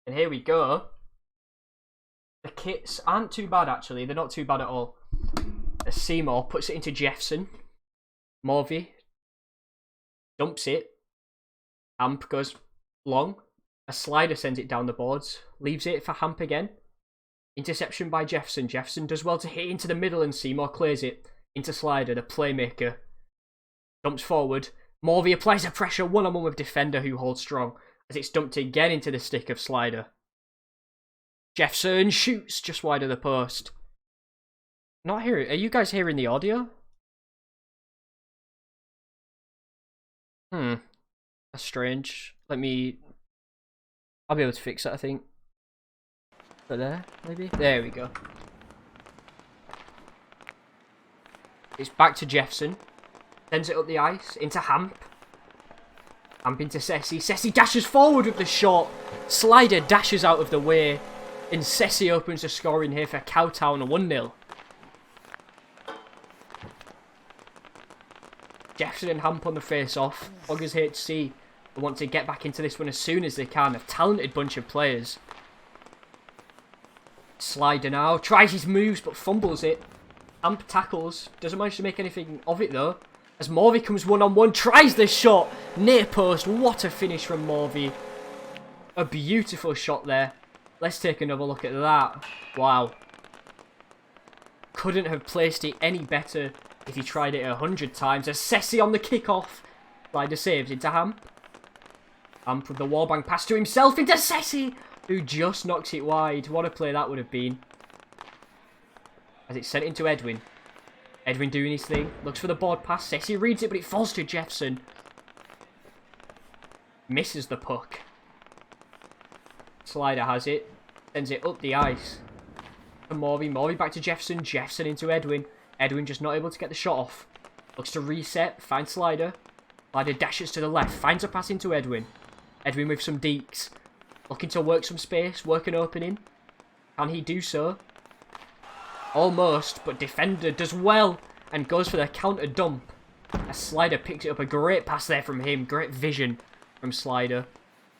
And here we go. The kits aren't too bad, actually. They're not too bad at all. Seymour puts it into Jeffson. Morvey dumps it. Hamp goes long. A slider sends it down the boards. Leaves it for Hamp again. Interception by Jeffson. Jeffson does well to hit into the middle and Seymour clears it. Into Slider, the playmaker. Dumps forward. Morvey applies a pressure one-on-one with defender who holds strong. As it's dumped again into the stick of Slider. Jeffson shoots just wide of the post. Not hearing. Are you guys hearing the audio? That's strange. I'll be able to fix it, I think. But there, maybe? There we go. It's back to Jeffson. Sends it up the ice. Into Hamp. Hamp into Sessi. Sessi dashes forward with the shot. Slider dashes out of the way. And Sessi opens the scoring here for Cowtown 1-0. Jeffson and Hamp on the face-off. Poggers HC want to get back into this one as soon as they can. A talented bunch of players. Slider now. Tries his moves but fumbles it. Hamp tackles. Doesn't manage to make anything of it though. As Morvey comes one-on-one. Tries the shot. Near post. What a finish from Morvey. A beautiful shot there. Let's take another look at that. Wow. Couldn't have placed it any better if he tried it 100 times. As Sessi on the kickoff. Slider saves into Hamp. Hamp with the wallbang pass to himself into Sessi, who just knocks it wide. What a play that would have been. As it's sent into Edwin. Edwin doing his thing. Looks for the board pass. Sessi reads it, but it falls to Jeffson. Misses the puck. Slider has it. Sends it up the ice. To Morvey. Morvey back to Jeffson. Jeffson into Edwin. Edwin just not able to get the shot off. Looks to reset. Finds Slider. Slider dashes to the left. Finds a pass into Edwin. Edwin with some deeks. Looking to work some space. Work an opening. Can he do so? Almost. But defender does well. And goes for the counter dump. As Slider picks it up. A great pass there from him. Great vision from Slider.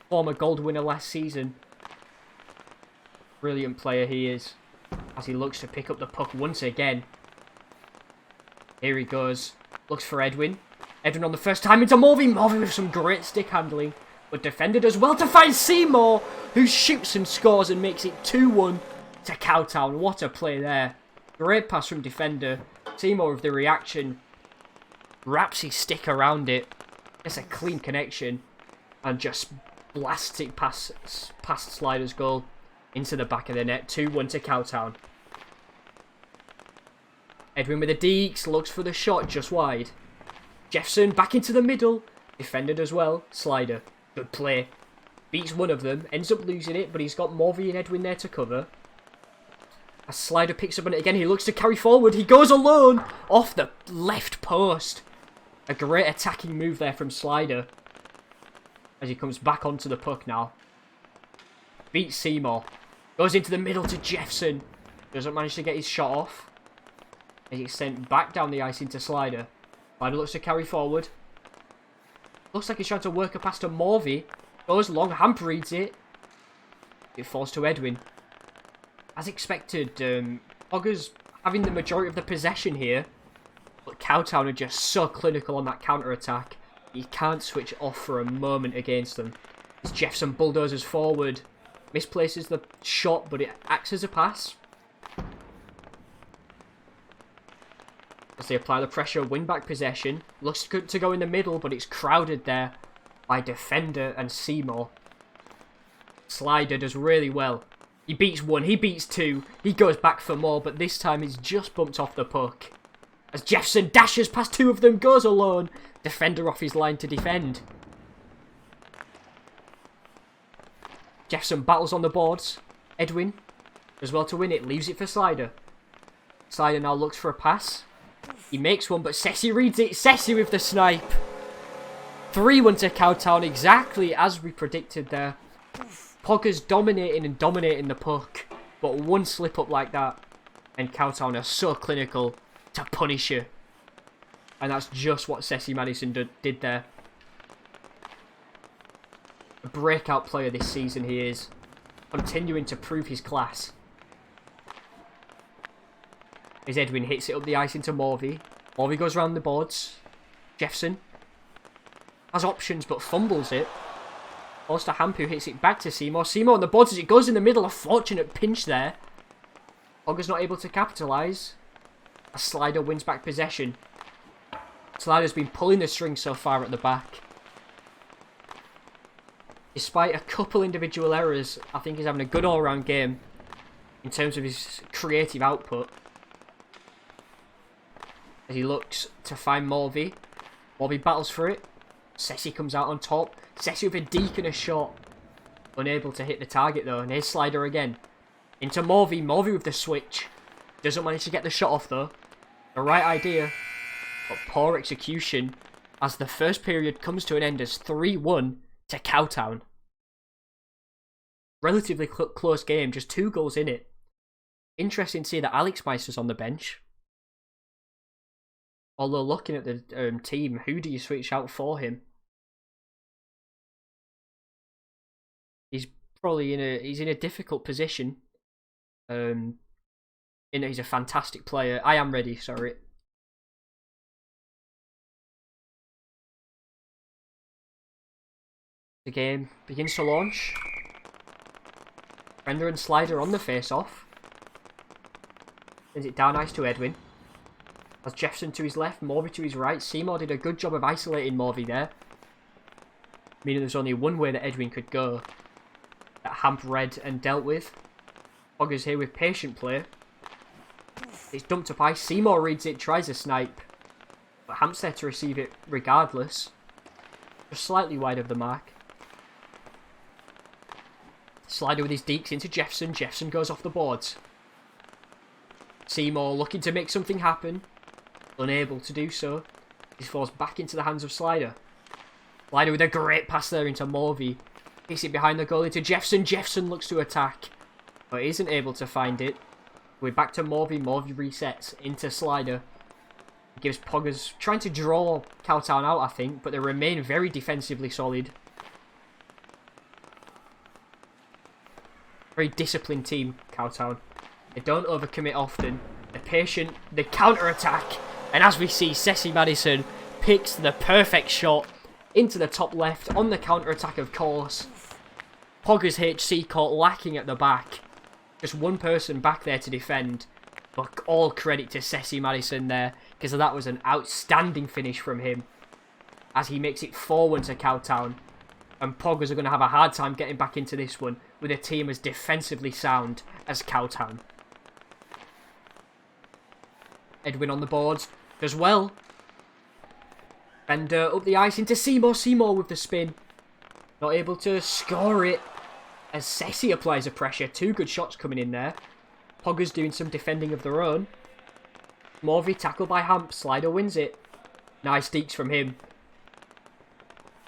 Former gold winner last season. Brilliant player he is. As he looks to pick up the puck once again. Here he goes. Looks for Edwin. Edwin on the first time into Morvey. Morvey with some great stick handling. But defender does well to find Seymour, who shoots and scores and makes it 2-1 to Cowtown. What a play there. Great pass from defender. Seymour with the reaction. Wraps his stick around it. It's a clean connection. And just blasts it past Slider's goal. Into the back of the net. 2-1 to Cowtown. Edwin with the deeks. Looks for the shot just wide. Jeffson back into the middle. Defender as well. Slider. Good play. Beats one of them. Ends up losing it. But he's got Morvey and Edwin there to cover. As Slider picks up on it again. He looks to carry forward. He goes alone. Off the left post. A great attacking move there from Slider. As he comes back onto the puck now. Beats Seymour. Goes into the middle to Jeffson. Doesn't manage to get his shot off. As it's sent back down the ice into Slider. Slider looks to carry forward. Looks like he's trying to work a pass to Morvey. Goes long. Hamp reads it. It falls to Edwin. As expected, Poggers having the majority of the possession here. But Cowtown are just so clinical on that counter-attack. You can't switch off for a moment against them. As Jeffson bulldozers forward. Misplaces the shot, but it acts as a pass. As they apply the pressure, win back possession. Looks good to go in the middle, but it's crowded there by defender and Seymour. Slider does really well. He beats one, he beats two. He goes back for more, but this time he's just bumped off the puck. As Jeffson dashes past two of them, goes alone. Defender off his line to defend. Jeffson battles on the boards. Edwin does well to win it. Leaves it for Slider. Slider now looks for a pass. He makes one, but Sessi reads it. Sessi with the snipe. 3-1 to Cowtown, exactly as we predicted there. Poggers dominating the puck. But one slip up like that, and Cowtown are so clinical to punish you. And that's just what Sessi Madison did there. A breakout player this season he is. continuing to prove his class. As Edwin hits it up the ice into Morvey. Morvey goes around the boards. Jeffson has options but fumbles it. Forced to Hampu, hits it back to Seymour. Seymour on the boards as it goes in the middle. A fortunate pinch there. Poggers not able to capitalise. A Slider wins back possession. Slider's been pulling the string so far at the back. Despite a couple individual errors, I think he's having a good all-round game in terms of his creative output. As he looks to find Morvey. Morvey battles for it. Sessi comes out on top. Sessi with a deke and a shot. Unable to hit the target though. And here's Slider again. Into Morvey. Morvey with the switch. Doesn't manage to get the shot off though. The right idea. But poor execution. As the first period comes to an end as 3-1 to Cowtown. Relatively close game. Just 2 goals in it. Interesting to see that Alex Meister's on the bench. Although looking at the team, who do you switch out for him? He's probably in a difficult position. He's a fantastic player. I am ready, sorry. The game begins to launch. Render and Slider on the face-off. Sends it down ice to Edwin. As Jeffson to his left, Morvey to his right. Seymour did a good job of isolating Morvey there. Meaning there's only one way that Edwin could go. That Hamp read and dealt with. Poggers here with patient play. It's dumped up ice. Seymour reads it, tries a snipe. But Hamp's there to receive it regardless. Just slightly wide of the mark. Slider with his deeks into Jeffson. Jeffson goes off the boards. Seymour looking to make something happen. Unable to do so. He's forced back into the hands of Slider. Slider with a great pass there into Morvey. Hits it behind the goal into Jeffson. Jeffson looks to attack. But isn't able to find it. We're back to Morvey. Morvey resets into Slider. Gives Poggers trying to draw Cowtown out, I think. But they remain very defensively solid. Very disciplined team, Cowtown. They don't overcommit often. They're patient. They counter-attack. And as we see, Ceci Madison picks the perfect shot into the top left on the counter-attack, of course. Poggers HC caught lacking at the back. Just one person back there to defend. But all credit to Ceci Madison there, because that was an outstanding finish from him. As he makes it 4-1 to Cowtown. And Poggers are going to have a hard time getting back into this one with a team as defensively sound as Cowtown. Edwin on the boards. Does well. And up the ice into Seymour. Seymour with the spin. Not able to score it. As Ceci applies a pressure. 2 good shots coming in there. Poggers doing some defending of their own. Morvey tackled by Hamp. Slider wins it. Nice deeks from him.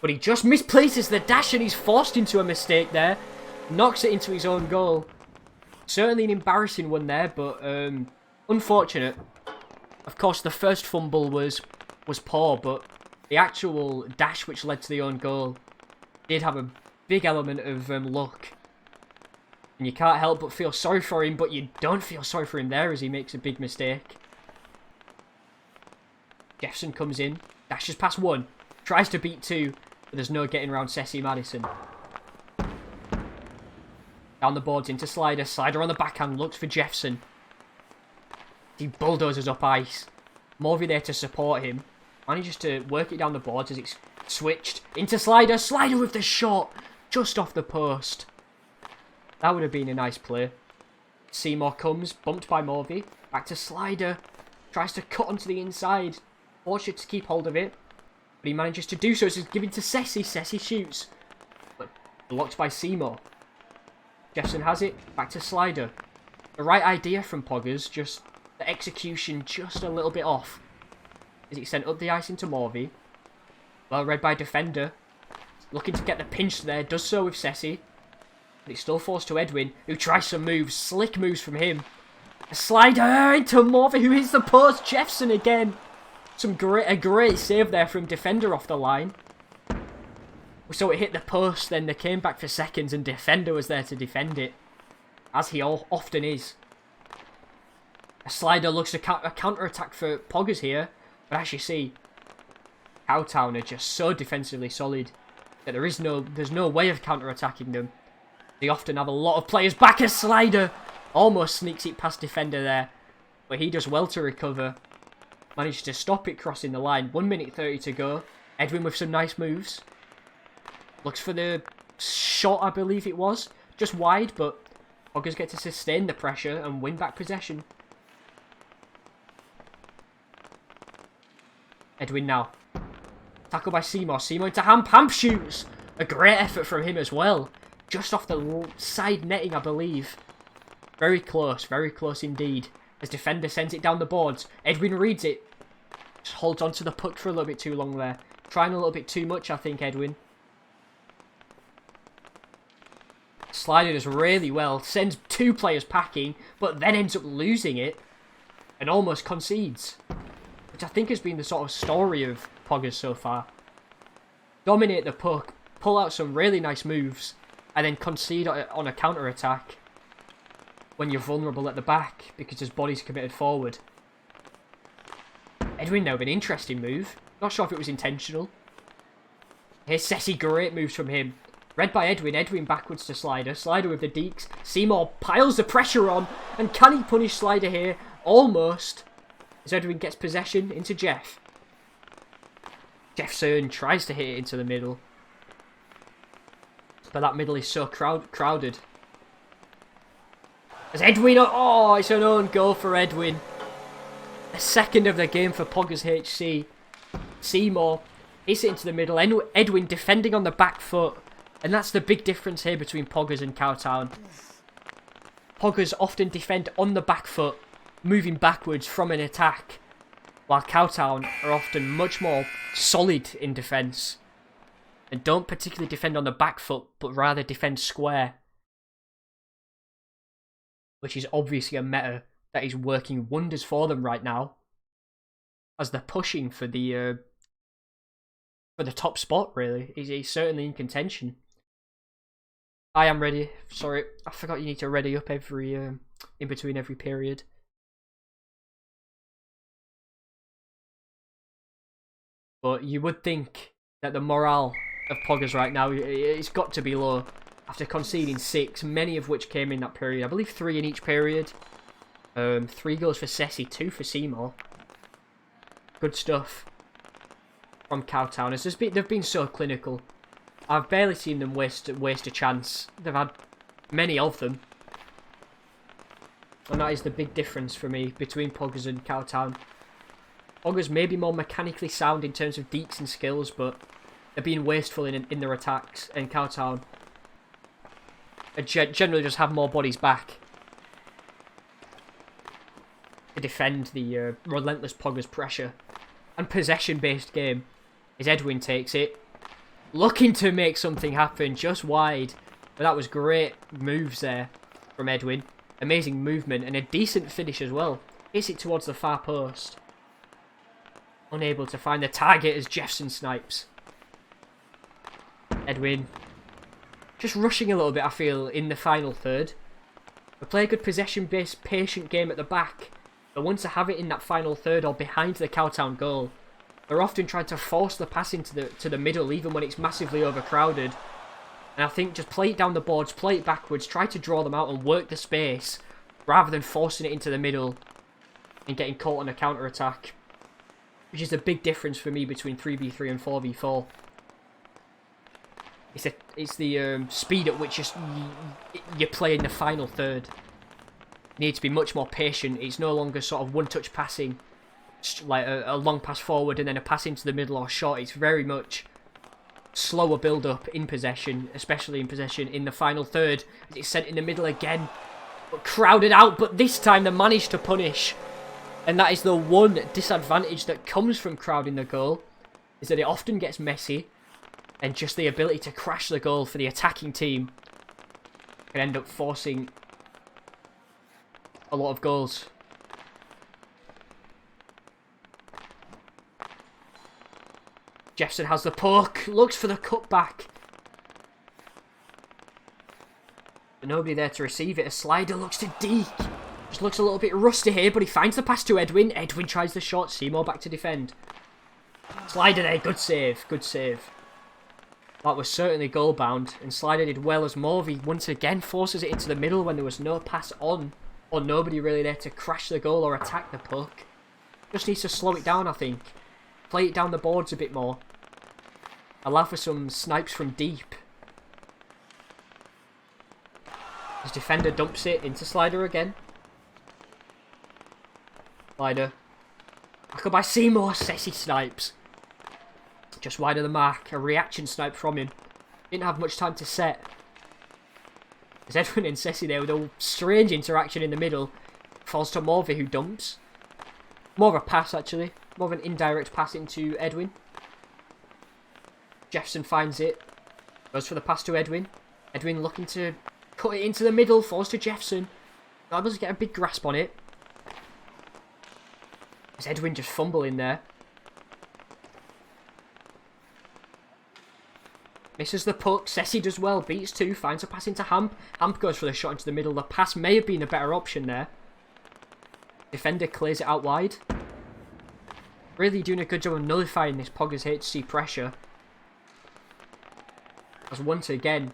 But he just misplaces the dash and he's forced into a mistake there. Knocks it into his own goal. Certainly an embarrassing one there, but unfortunate. Of course, the first fumble was poor, but the actual dash which led to the own goal did have a big element of luck. And you can't help but feel sorry for him, but you don't feel sorry for him there as he makes a big mistake. Jeffson comes in, dashes past 1, tries to beat 2, but there's no getting around Ceci Madison. Down the boards into Slider. Slider on the backhand, looks for Jeffson. He bulldozes up ice. Morvey there to support him. Manages to work it down the boards as it's switched into Slider. Slider with the shot, just off the post. That would have been a nice play. Seymour comes, bumped by Morvey. Back to Slider. Tries to cut onto the inside. Fortunate to keep hold of it. But he manages to do so as he's given to Ceci. Ceci shoots. But blocked by Seymour. Jeffson has it. Back to Slider. The right idea from Poggers. Just the execution just a little bit off. As it sent up the ice into Morvey. Well read by defender. Looking to get the pinch there. Does so with Ceci. But it's still forced to Edwin, who tries some moves. Slick moves from him. A slider into Morvey, who hits the post. Jeffson again. A great save there from defender off the line. So it hit the post, then they came back for seconds and defender was there to defend it. as he often is. A slider looks a counter-attack for Poggers here, but as you see, Cowtown are just so defensively solid that there's no way of counter-attacking them. They often have a lot of players back. A slider almost sneaks it past defender there, but he does well to recover. Managed to stop it crossing the line. 1 minute 30 to go. Edwin with some nice moves. Looks for the shot, I believe it was. Just wide, but Poggers get to sustain the pressure and win back possession. Edwin now. Tackle by Seymour. Seymour into Hamp. Hamp shoots. A great effort from him as well. Just off the side netting, I believe. Very close indeed. As defender sends it down the boards. Edwin reads it. Just holds on to the puck for a little bit too long there. Trying a little bit too much, I think, Edwin. Sliding does really well. Sends 2 players packing, but then ends up losing it. And almost concedes. Which I think has been the sort of story of Poggers so far. Dominate the puck. Pull out some really nice moves. And then concede on a counter-attack. When you're vulnerable at the back. Because his body's committed forward. Edwin now with an interesting move. Not sure if it was intentional. Here's Sessi. Great moves from him. Read by Edwin. Edwin backwards to Slider. Slider with the deeks. Seymour piles the pressure on. And can he punish Slider here? Almost. As Edwin gets possession into Jeff. Jeffson tries to hit it into the middle. But that middle is so crowded. As Edwin... Oh, it's an own goal for Edwin. A second of the game for Poggers HC. Seymour hits it into the middle. Edwin defending on the back foot. And that's the big difference here between Poggers and Cowtown. Poggers often defend on the back foot, moving backwards from an attack. While Cowtown are often much more solid in defence. And don't particularly defend on the back foot, but rather defend square. Which is obviously a meta that is working wonders for them right now. As they're pushing for the top spot, really. He's certainly in contention. I am ready. Sorry, I forgot you need to ready up every in between every period. But you would think that the morale of Poggers right now, it's got to be low. After conceding 6, many of which came in that period. I believe 3 in each period. 3 goals for Sessi, 2 for Seymour. Good stuff from Cowtown. They've been so clinical. I've barely seen them waste a chance. They've had many of them. And that is the big difference for me between Poggers and Cowtown. Poggers may be more mechanically sound in terms of deeks and skills, but they're being wasteful in their attacks. And Cowtown generally just have more bodies back to defend the relentless Poggers pressure. And possession-based game as Edwin takes it. Looking to make something happen just wide. But that was great moves there from Edwin. Amazing movement and a decent finish as well. Hits it towards the far post. Unable to find the target as Jeffson snipes. Edwin just rushing a little bit, I feel, in the final third. They play a good possession-based, patient game at the back. But once they have it in that final third or behind the Cowtown goal, they're often trying to force the pass into the middle, even when it's massively overcrowded. And I think just play it down the boards, play it backwards, try to draw them out and work the space, rather than forcing it into the middle and getting caught on a counter-attack. Which is a big difference for me between 3v3 and 4v4. It's the speed at which you play in the final third. You need to be much more patient. It's no longer sort of one-touch passing, like a long pass forward and then a pass into the middle or short. It's very much slower build-up in possession, especially in possession in the final third. It's sent in the middle again, but crowded out. But this time they managed to punish. And that is the one disadvantage that comes from crowding the goal, is that it often gets messy, and just the ability to crash the goal for the attacking team can end up forcing a lot of goals. Jeffson has the puck, looks for the cutback. But nobody there to receive it. A slider looks to Deke. Just looks a little bit rusty here, but he finds the pass to Edwin. Edwin tries the shot. Seymour back to defend. Slider there. Good save. Good save. That was certainly goal bound. And Slider did well as Morvey once again forces it into the middle when there was no pass on. Or nobody really there to crash the goal or attack the puck. Just needs to slow it down, I think. Play it down the boards a bit more. Allow for some snipes from deep. His defender dumps it into Slider again. Slider. Back up by Seymour. Sessi snipes. Just wide of the mark. A reaction snipe from him. Didn't have much time to set. There's Edwin and Sessi there with a strange interaction in the middle. Falls to Morvey, who dumps. More of a pass, actually. More of an indirect pass into Edwin. Jefferson finds it. Goes for the pass to Edwin. Edwin looking to cut it into the middle. Falls to Jefferson. Not able to get a big grasp on it. There's Edwin just fumbling there. Misses the puck. Sessi does well. Beats two. Finds a pass into Hamp. Hamp goes for the shot into the middle. The pass may have been a better option there. Defender clears it out wide. Really doing a good job of nullifying this Poggers HC pressure. As once again,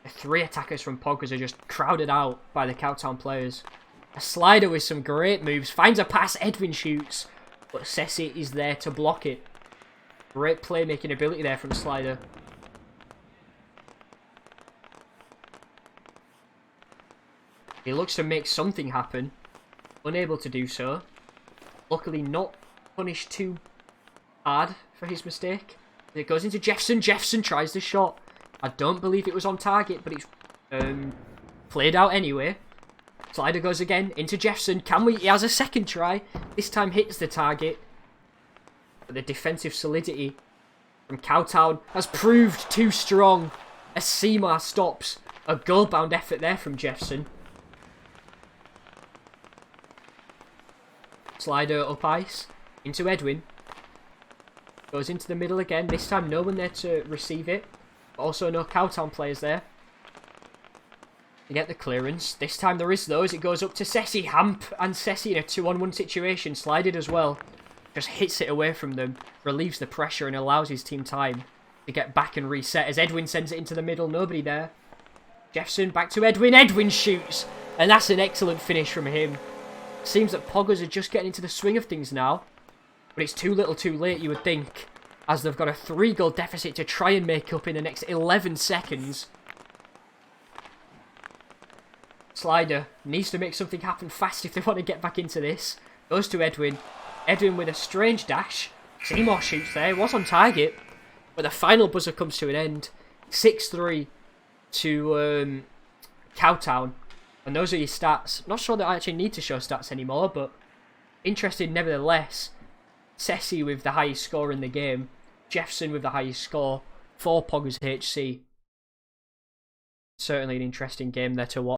the three attackers from Poggers are just crowded out by the Cowtown players. A slider with some great moves. Finds a pass. Edwin shoots. But Sessi is there to block it. Great playmaking ability there from Slider. He looks to make something happen. Unable to do so. Luckily not punished too hard for his mistake. It goes into Jefferson. Jefferson tries the shot. I don't believe it was on target, but it's played out anyway. Slider goes again into Jefferson. He has a second try. This time hits the target. But the defensive solidity from Cowtown has proved too strong. As Seymour stops. A goal-bound effort there from Jefferson. Slider up ice. Into Edwin. Goes into the middle again. This time no one there to receive it. But also no Cowtown players there. To get the clearance. This time there is though as it goes up to Sessi. Hamp and Sessi in a 2-on-1 situation. Slided as well. Just hits it away from them. Relieves the pressure and allows his team time to get back and reset. As Edwin sends it into the middle. Nobody there. Jefferson back to Edwin. Edwin shoots. And that's an excellent finish from him. Seems that Poggers are just getting into the swing of things now. But it's too little too late, you would think. As they've got a 3-goal deficit to try and make up in the next 11 seconds. Slider needs to make something happen fast if they want to get back into this. Goes to Edwin. Edwin with a strange dash. Seymour shoots there. It was on target. But the final buzzer comes to an end. 6-3 to Cowtown. And those are your stats. Not sure that I actually need to show stats anymore, but interesting nevertheless. Sessi with the highest score in the game. Jefferson with the highest score for Poggers HC. Certainly an interesting game there to watch.